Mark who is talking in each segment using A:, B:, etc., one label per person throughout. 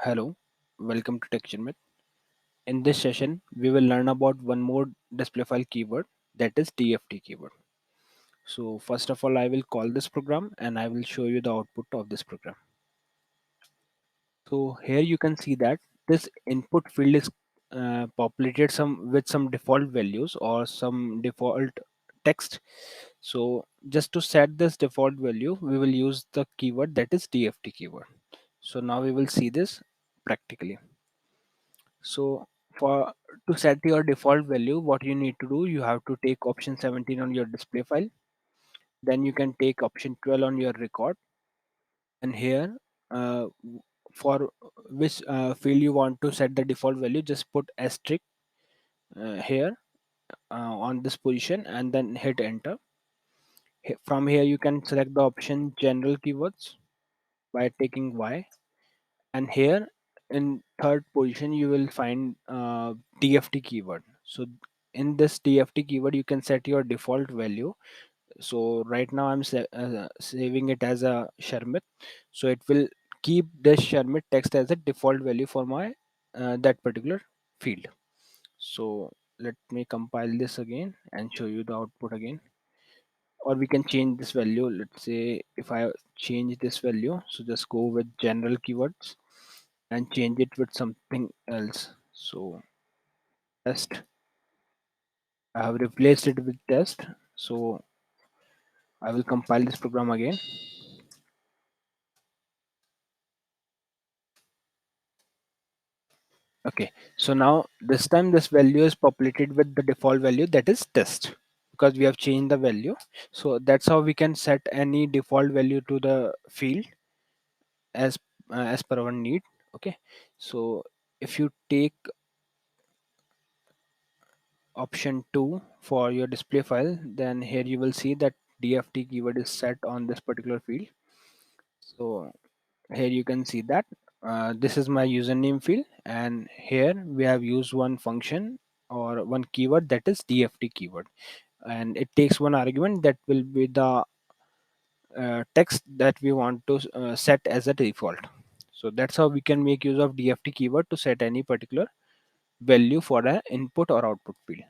A: Hello, welcome to Sharmit. In this session, we will learn about one more display file keyword, that is DFT keyword. So first of all, I will call this program and I will show you the output of this program. So here you can see that this input field is populated with some default values or some default text. So just to set this default value, we will use the keyword that is DFT keyword. So now we will see this practically. So for to set your default value, what you need to do, you have to take option 17 on your display file. Then you can take option 12 on your record. And here, for which field you want to set the default value, just put asterisk here on this position and then hit enter. From here, you can select the option general keywords by taking Y. And here in third position you will find DFT keyword. So in this DFT keyword you can set your default value. So right now I'm saving it as a Sharmit, so it will keep this Sharmit text as a default value for my that particular field. So let me compile this again and show you the output again, or we can change this value. Let's say if I change this value, so just go with general keywords and change it with something else. So test, I have replaced it with test. So I will compile this program again. Okay, so now this time this value is populated with the default value, that is test, because we have changed the value. So that's how we can set any default value to the field as as per our need. Okay, so if you take option 2 for your display file, then here you will see that DFT keyword is set on this particular field. So here you can see that this is my username field, and here we have used one function or one keyword, that is DFT keyword, and it takes one argument that will be the text that we want to set as a default. So that's how we can make use of DFT keyword to set any particular value for an input or output field.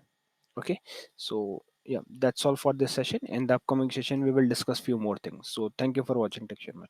A: Okay, so yeah, that's all for this session. In the upcoming session we will discuss few more things. So thank you for watching Tech Sharmit.